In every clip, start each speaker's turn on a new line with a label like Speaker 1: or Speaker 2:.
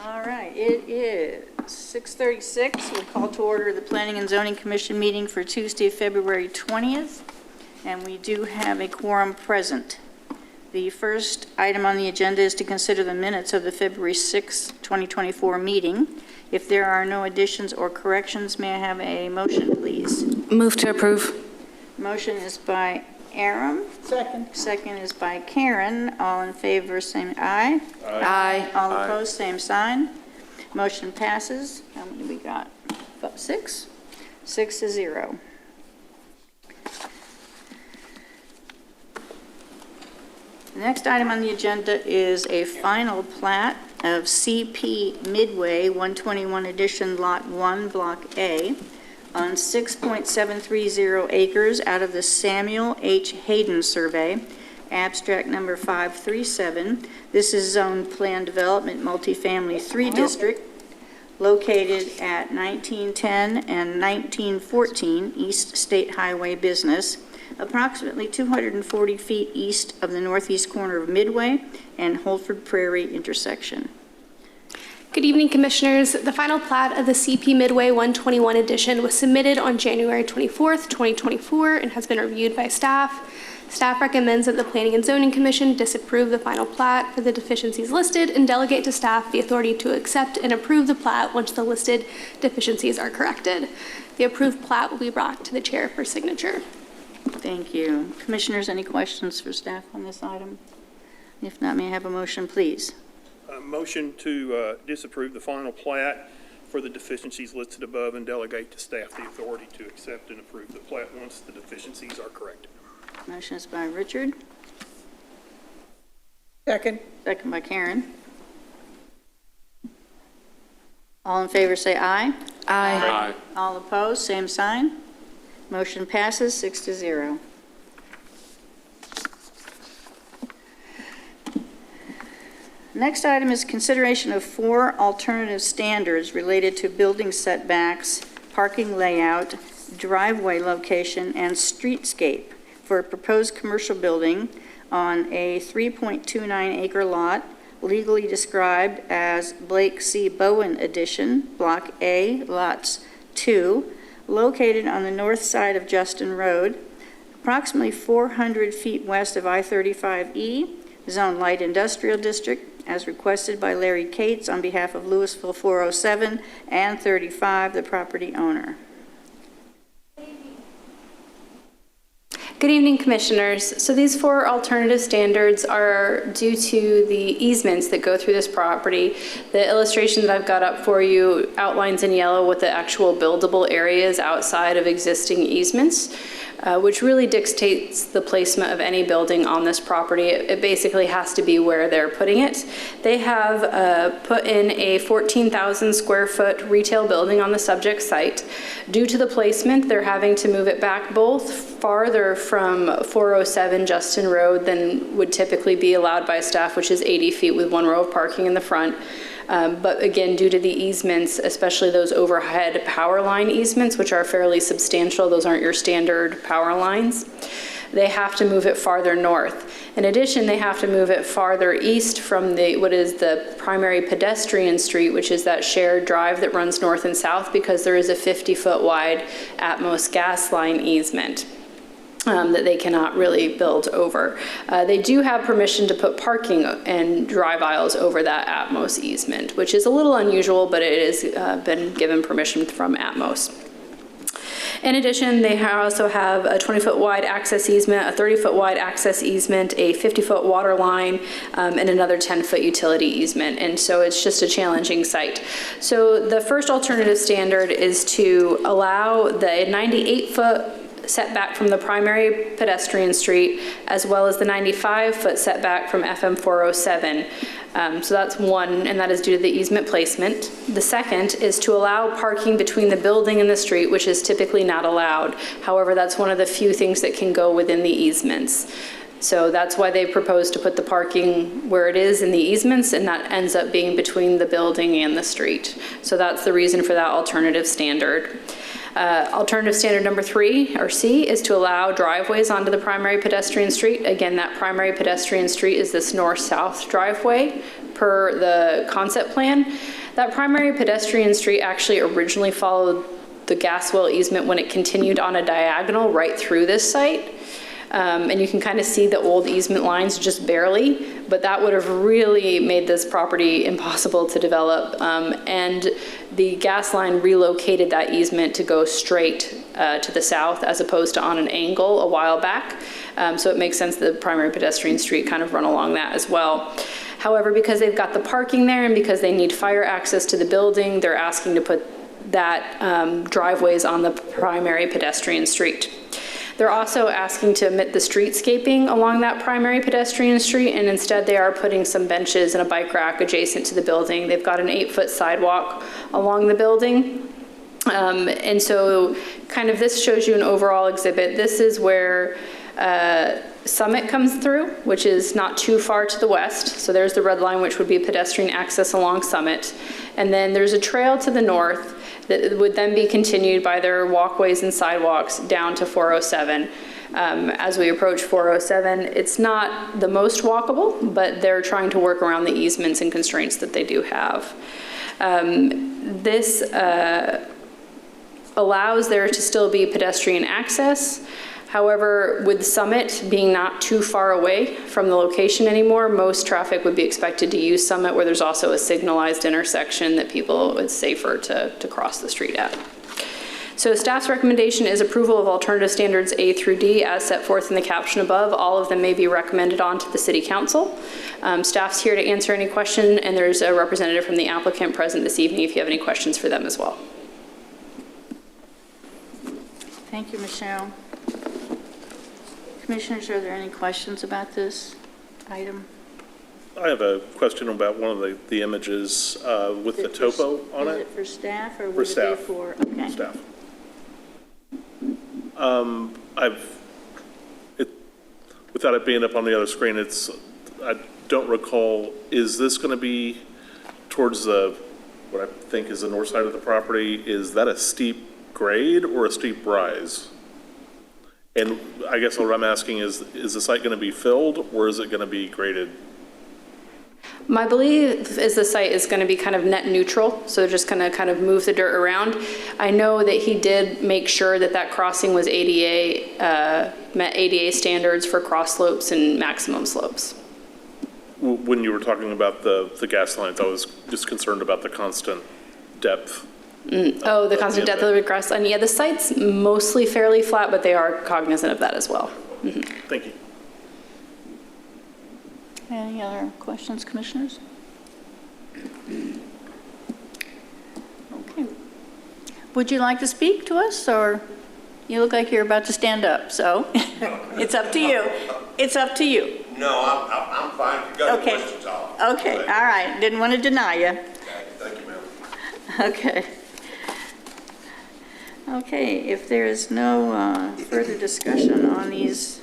Speaker 1: All right, it is 6:36. We'll call to order the Planning and Zoning Commission meeting for Tuesday, February 20th, and we do have a quorum present. The first item on the agenda is to consider the minutes of the February 6, 2024 meeting. If there are no additions or corrections, may I have a motion, please?
Speaker 2: Move to approve.
Speaker 1: Motion is by Aram.
Speaker 3: Second.
Speaker 1: Second is by Karen. All in favor, say aye.
Speaker 2: Aye.
Speaker 1: All opposed, same sign. Motion passes. How many we got? About 6? 6-0. The next item on the agenda is a final plat of CP Midway 121 Edition Lot 1, Block A, on 6.730 acres out of the Samuel H. Hayden Survey, abstract number 537. This is Zone Plan Development Multifamily 3 District, located at 1910 and 1914 East State Highway Business, approximately 240 feet east of the northeast corner of Midway and Holford Prairie intersection.
Speaker 4: Good evening, Commissioners. The final plat of the CP Midway 121 edition was submitted on January 24th, 2024, and has been reviewed by staff. Staff recommends that the Planning and Zoning Commission disapprove the final plat for the deficiencies listed and delegate to staff the authority to accept and approve the plat once the listed deficiencies are corrected. The approved plat will be brought to the chair for signature.
Speaker 1: Thank you. Commissioners, any questions for staff on this item? If not, may I have a motion, please?
Speaker 5: Motion to disapprove the final plat for the deficiencies listed above and delegate to staff the authority to accept and approve the plat once the deficiencies are corrected.
Speaker 1: Motion is by Richard.
Speaker 3: Second.
Speaker 1: Second by Karen. All in favor say aye.
Speaker 2: Aye.
Speaker 1: All opposed, same sign. Motion passes 6-0. Next item is consideration of 4 alternative standards related to building setbacks, parking layout, driveway location, and streetscape for a proposed commercial building on a 3.29 acre lot legally described as Blake C. Bowen Edition, Block A, Lots 2, located on the north side of Justin Road, approximately 400 feet west of I-35E, Zone Light Industrial District, as requested by Larry Cates on behalf of Lewisville 407 and 35, the property owner.
Speaker 4: Good evening, Commissioners. So these 4 alternative standards are due to the easements that go through this property. The illustration that I've got up for you outlines in yellow what the actual buildable areas outside of existing easements, which really dictates the placement of any building on this property. It basically has to be where they're putting it. They have put in a 14,000 square foot retail building on the subject site. Due to the placement, they're having to move it back both farther from 407 Justin Road than would typically be allowed by staff, which is 80 feet with 1 row of parking in the front. But again, due to the easements, especially those overhead power line easements, which are fairly substantial, those aren't your standard power lines, they have to move it farther north. In addition, they have to move it farther east from what is the primary pedestrian street, which is that shared drive that runs north and south, because there is a 50-foot wide Atmos gas line easement that they cannot really build over. They do have permission to put parking and drive aisles over that Atmos easement, which is a little unusual, but it has been given permission from Atmos. In addition, they also have a 20-foot wide access easement, a 30-foot wide access easement, a 50-foot water line, and another 10-foot utility easement. And so it's just a challenging site. So the first alternative standard is to allow the 98-foot setback from the primary pedestrian street, as well as the 95-foot setback from FM 407. So that's one, and that is due to the easement placement. The second is to allow parking between the building and the street, which is typically not allowed. However, that's one of the few things that can go within the easements. So that's why they propose to put the parking where it is in the easements, and that ends up being between the building and the street. So that's the reason for that alternative standard. Alternative standard number 3, or C, is to allow driveways onto the primary pedestrian street. Again, that primary pedestrian street is this north-south driveway. per the concept plan. That primary pedestrian street actually originally followed the gas well easement when it continued on a diagonal right through this site. And you can kind of see the old easement lines just barely, but that would have really made this property impossible to develop. And the gas line relocated that easement to go straight to the south as opposed to on an angle a while back. So it makes sense that the primary pedestrian street kind of run along that as well. However, because they've got the parking there and because they need fire access to the building, they're asking to put that driveways on the primary pedestrian street. They're also asking to omit the streetscaping along that primary pedestrian street, and instead they are putting some benches and a bike rack adjacent to the building. They've got an 8-foot sidewalk along the building. And so kind of this shows you an overall exhibit. This is where Summit comes through, which is not too far to the west. So there's the red line, which would be pedestrian access along Summit. And then there's a trail to the north that would then be continued by their walkways and sidewalks down to 407. As we approach 407, it's not the most walkable, but they're trying to work around the easements and constraints that they do have. This allows there to still be pedestrian access. However, with Summit being not too far away from the location anymore, most traffic would be expected to use Summit, where there's also a signalized intersection that people, it's safer to cross the street at. So staff's recommendation is approval of alternative standards A through D as set forth in the caption above. All of them may be recommended on to the City Council. Staff's here to answer any question, and there's a representative from the applicant present this evening if you have any questions for them as well.
Speaker 1: Thank you, Michelle. Commissioners, are there any questions about this item?
Speaker 3: I have a question about one of the images with the topo on
Speaker 1: it. Is
Speaker 3: it.
Speaker 1: it for staff or
Speaker 3: For
Speaker 1: would
Speaker 3: staff.
Speaker 1: it be for? Okay.
Speaker 3: Staff. Without it being up on the other screen, I don't recall, is this going to be towards what I think is the north side of the property? Is that a steep grade or a steep rise? And I guess what I'm asking is the site going to be filled or is it going to be graded?
Speaker 4: My belief is the site is going to be kind of net neutral, so they're just going to kind of move the dirt around. I know that he did make sure that that crossing was ADA, met ADA standards for cross slopes and maximum slopes.
Speaker 3: When you were talking about the gas lines, I was just concerned about the constant depth.
Speaker 4: Oh, the constant depth of the grass line. Yeah, the site's mostly fairly flat, but they are cognizant of that as well. Mm-hmm.
Speaker 3: Thank you.
Speaker 1: Any other questions, commissioners? Okay. Would you like to speak to us, or you look like you're about to stand up, so it's up to you. It's up to you.
Speaker 6: No, I'm fine. If you got any questions, I'll.
Speaker 1: Okay, all right. Didn't want to deny you.
Speaker 6: Okay, thank you, ma'am.
Speaker 1: Okay. Okay, if there is no further discussion on these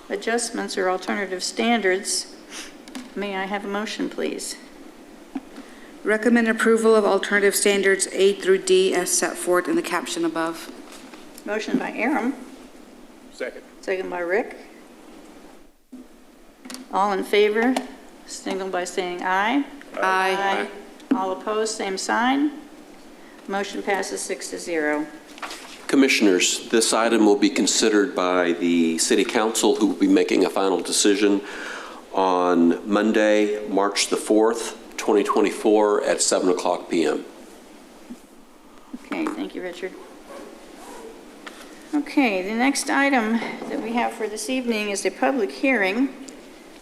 Speaker 1: adjustments or alternative standards, may I have a motion, please?
Speaker 2: Recommend approval of alternative standards A through D as set forth in the caption above.
Speaker 1: Motion by Aram.
Speaker 5: Second.
Speaker 1: Second by Rick. All in favor, signal by saying aye.
Speaker 2: Aye.
Speaker 1: All opposed, same sign. Motion passes 6-0.
Speaker 7: Commissioners, this item will be considered by the City Council, who will be making a final decision on Monday, March the 4th, 2024 at 7:00 p.m.
Speaker 1: Okay, thank you, Richard. Okay, the next item that we have for this evening is a public hearing.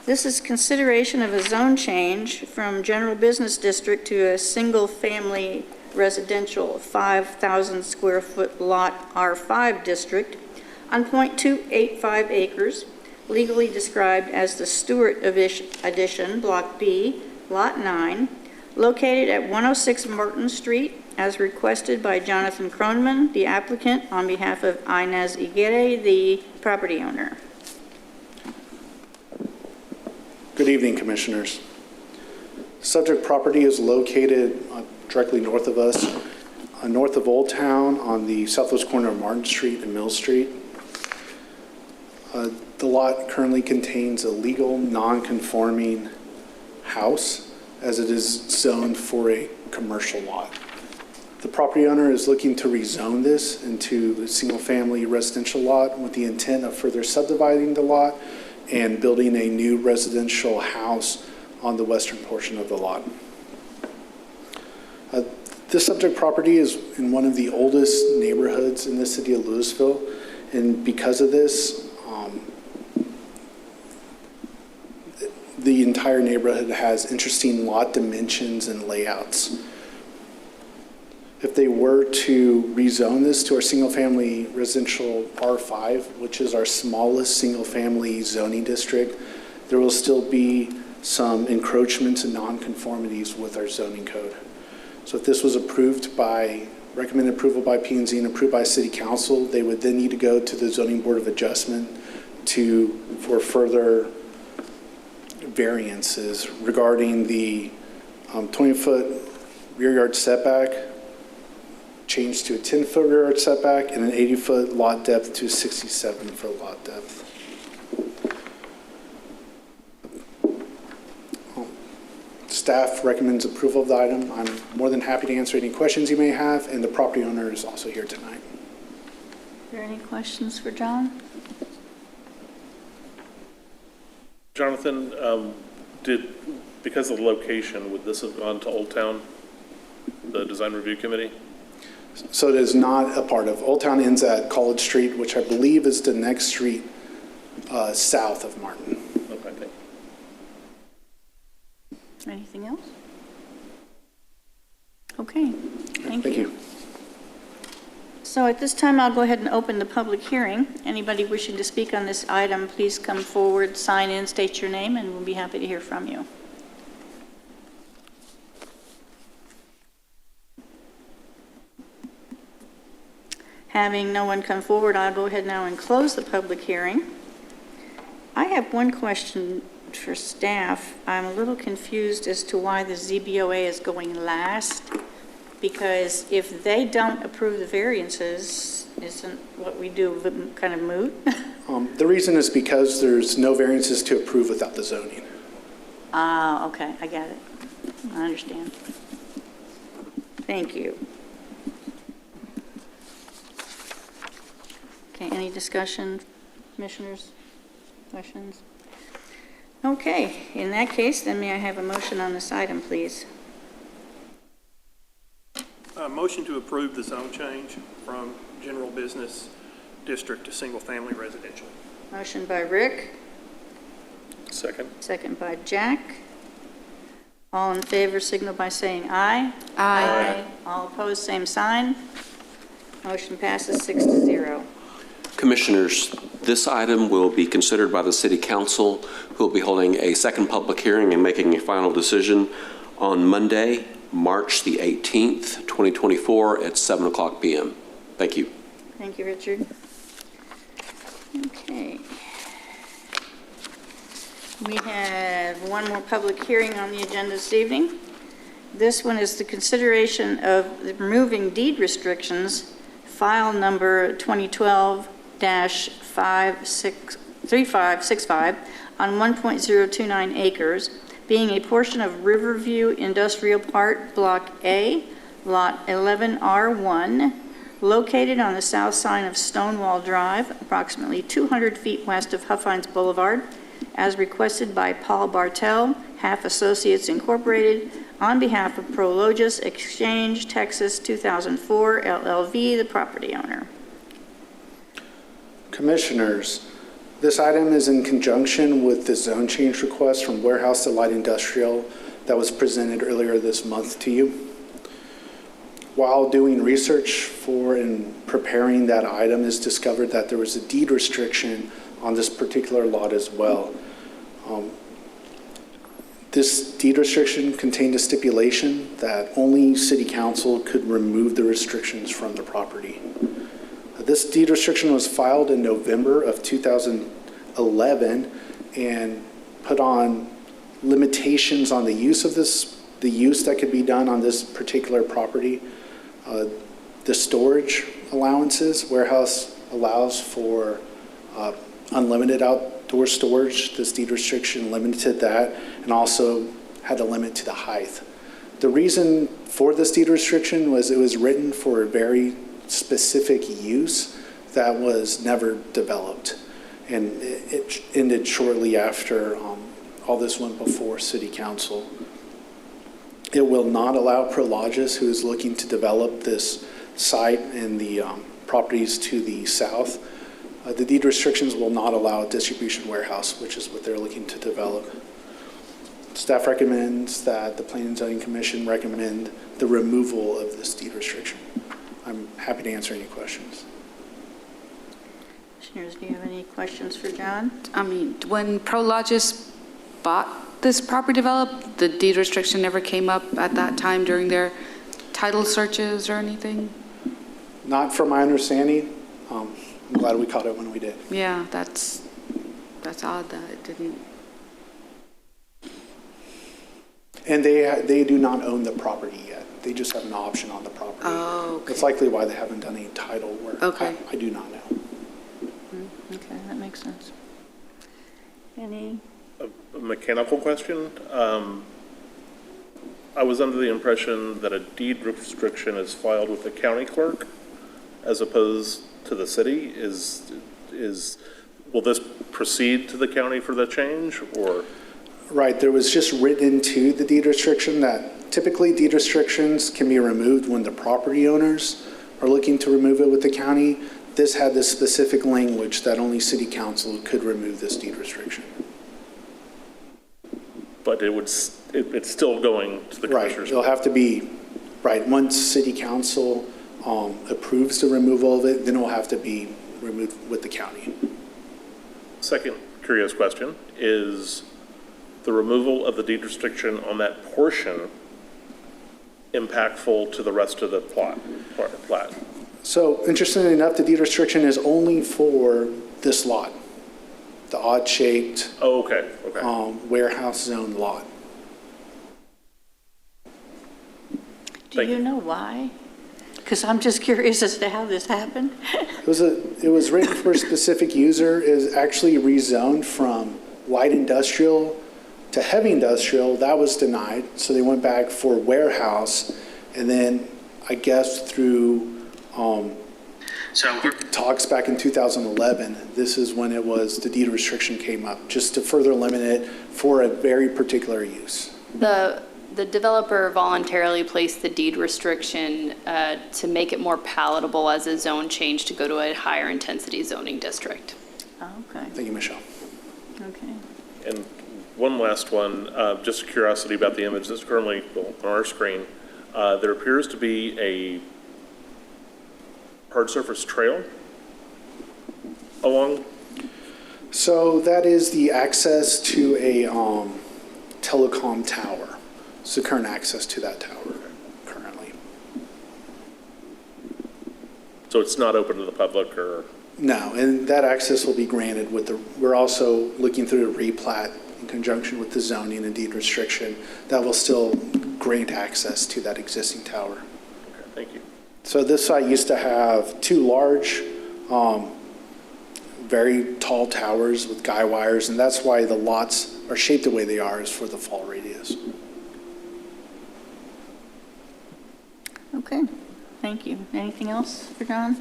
Speaker 1: This is consideration of a zone change from general business district to a single-family residential 5,000 square foot lot R5 district on .285 acres, legally described as the Stewart Addition, Block B, Lot 9, located at 106 Martin Street, as requested by Jonathan Kroneman, the applicant, on behalf of Inez Iguere, the property owner.
Speaker 8: Good evening, Commissioners. Subject property is located directly north of us, north of Old Town on the southwest corner of Martin Street and Mill Street. The lot currently contains a legal non-conforming house as it is zoned for a commercial lot. The property owner is looking to rezone this into a single-family residential lot with the intent of further subdividing the lot and building a new residential house on the western portion of the lot. This subject property is in one of the oldest neighborhoods in the city of Lewisville, and because of this, the entire neighborhood has interesting lot dimensions and layouts. If they were to rezone this to our single-family residential R5, which is our smallest single-family zoning district, there will still be some encroachments and nonconformities with our zoning code. So if this was recommended approval by P&Z and approved by City Council, they would then need to go to the Zoning Board of Adjustment for further variances regarding the 20-foot rear yard setback, change to a 10-foot rear yard setback, and an 80-foot lot depth to 67-foot lot depth. Staff recommends approval of the item. I'm more than happy to answer any questions you may have, and the property owner is also here tonight.
Speaker 1: Are there any questions for John?
Speaker 3: Jonathan, because of the location, would this have gone to Old Town, the Design Review Committee?
Speaker 8: So it is not a part of, Old Town ends at College Street, which I believe is the next street south of Martin.
Speaker 3: Okay, thank you.
Speaker 1: Anything else? Okay, thank you. So at this time, I'll go ahead and open the public hearing. Anybody wishing to speak on this item, please come forward, sign in, state your name, and we'll be happy to hear from you. Having no one come forward, I'll go ahead now and close the public hearing. I have one question for staff. I'm a little confused as to why the ZBOA is going last, because if they don't approve the variances, isn't what we do kind of moot?
Speaker 8: The reason is because there's no variances to approve without the zoning.
Speaker 1: Ah, okay, I got it. I understand. Thank you. Okay, any discussion, commissioners, questions? Okay, in that case, then may I have a motion on this item, please?
Speaker 5: Motion to approve the zone change from general business district to single-family residential.
Speaker 1: Motion by Rick,
Speaker 3: Second.
Speaker 1: second by Jack. All in favor, signal by saying aye.
Speaker 2: Aye.
Speaker 1: All opposed, same sign. Motion passes 6-0.
Speaker 7: Commissioners, this item will be considered by the City Council, who will be holding a second public hearing and making a final decision on Monday, March the 18th, 2024 at 7:00 p.m. Thank you.
Speaker 1: Thank you, Richard. Okay. We have one more public hearing on the agenda this evening. This one is the consideration of removing deed restrictions, file number 2012-3565 on 1.029 acres, being a portion of Riverview Industrial Park, Block A, Lot 11R1, located on the south side of Stonewall Drive, approximately 200 feet west of Huffines Boulevard, as requested by Paul Bartel, Half Associates Incorporated, on behalf of Prologis Exchange, Texas 2004 LLV, the property owner.
Speaker 8: Commissioners, this item is in conjunction with the zone change request from warehouse to light industrial that was presented earlier this month to you. While doing research for and preparing that item, is discovered that there was a deed restriction on this particular lot as well. This deed restriction contained a stipulation that only City Council could remove the restrictions from the property. This deed restriction was filed in November of 2011 and put on limitations on the use of the use that could be done on this particular property. The storage allowances, warehouse allows for unlimited outdoor storage. This deed restriction limited that, and also had a limit to the height. The reason for this deed restriction was it was written for a very specific use that was never developed. And it ended shortly after all this went before City Council. It will not allow Prologis, who is looking to develop this site and the properties to the south. The deed restrictions will not allow a distribution warehouse, which is what they're looking to develop. Staff recommends that the Planning and Zoning Commission recommend the removal of this deed restriction. I'm happy to answer any questions.
Speaker 1: Commissioners, do you have any questions for John?
Speaker 2: I mean, when Prologis bought this property developed, the deed restriction never came up at that time during their title searches or anything?
Speaker 8: Not from my understanding. I'm glad we caught it when we did.
Speaker 2: Yeah, that's odd that it didn't.
Speaker 8: And they do not own the property yet. They just have an option on the property.
Speaker 2: Oh, okay.
Speaker 8: That's likely why they haven't done any title work.
Speaker 2: Okay.
Speaker 8: I do not know.
Speaker 1: Okay, that makes sense. Any?
Speaker 3: A mechanical question. I was under the impression that a deed restriction is filed with the county clerk as opposed to the city. Will this proceed to the county for the change, or?
Speaker 8: Right, there was just written into the deed restriction that typically deed restrictions can be removed when the property owners are looking to remove it with the county. This had this specific language that only City Council could remove this deed restriction.
Speaker 3: But it's still going to the
Speaker 8: Right,
Speaker 3: commissioners?
Speaker 8: it'll have to be, right, once City Council approves the removal of it, then it'll have to be removed with the county.
Speaker 3: Second curious question, is the removal of the deed restriction on that portion impactful to the rest of the plat?
Speaker 8: So interestingly enough, the deed restriction is only for this lot, the odd-shaped
Speaker 3: Oh, okay.
Speaker 8: warehouse zone lot.
Speaker 1: Do you know why? Because I'm just curious as to how this happened.
Speaker 8: It was written for a specific user, is actually rezoned from light industrial to heavy industrial. That was denied, so they went back for warehouse, and then I guess through talks back in 2011, this is when the deed restriction came up, just to further limit it for a very particular use.
Speaker 4: The developer voluntarily placed the deed restriction to make it more palatable as a zone change to go to a higher intensity zoning district.
Speaker 1: Oh, okay,
Speaker 8: Thank you, Michelle.
Speaker 1: okay.
Speaker 3: And one last one, just a curiosity about the image that's currently on our screen. There appears to be a hard surface trail along.
Speaker 8: So that is the access to a telecom tower. It's the current access to that tower currently.
Speaker 3: So it's not open to the public, or?
Speaker 8: No, and that access will be granted we're also looking through a replat in conjunction with the zoning and deed restriction that will still grant access to that existing tower.
Speaker 3: Okay, thank you.
Speaker 8: So this site used to have two large, very tall towers with guy wires, and that's why the lots are shaped the way they are, is for the fall radius.
Speaker 1: Okay, thank you. Anything else for John?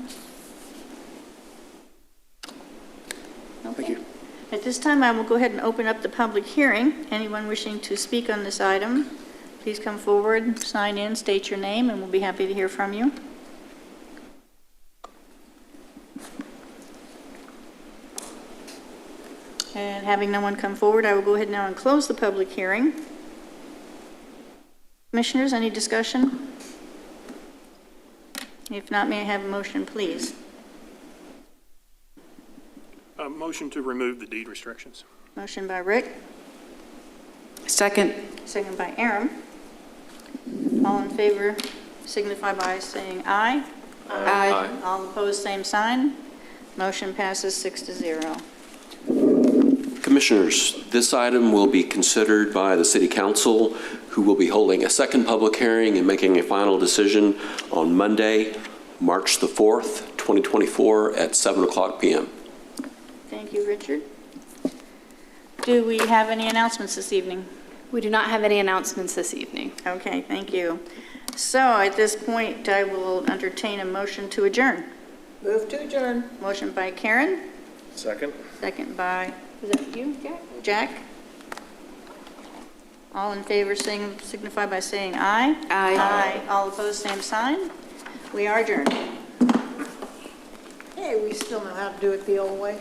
Speaker 8: Thank
Speaker 1: Okay.
Speaker 8: you.
Speaker 1: At this time, I will go ahead and open up the public hearing. Anyone wishing to speak on this item, please come forward, sign in, state your name, and we'll be happy to hear from you. And having no one come forward, I will go ahead now and close the public hearing. Commissioners, any discussion? If not, may I have a motion, please?
Speaker 5: Motion to remove the deed restrictions.
Speaker 1: Motion by Rick,
Speaker 2: Second.
Speaker 1: second by Aaron. All in favor signify by saying aye.
Speaker 2: Aye.
Speaker 1: All opposed, same sign. Motion passes 6-0.
Speaker 7: Commissioners, this item will be considered by the City Council, who will be holding a second public hearing and making a final decision on Monday, March the 4th, 2024 at 7:00 p.m.
Speaker 1: Thank you, Richard. Do we have any announcements this evening?
Speaker 4: We do not have any announcements this evening.
Speaker 1: Okay, thank you. So at this point, I will entertain a motion to adjourn.
Speaker 9: Move to adjourn.
Speaker 1: Motion by Karen,
Speaker 3: Second?
Speaker 1: second by, is that you, Jack? Jack? All in favor signify by saying aye.
Speaker 2: Aye.
Speaker 1: Aye. All opposed, same sign. We are adjourned.
Speaker 9: Hey, we still know how to do it the old way.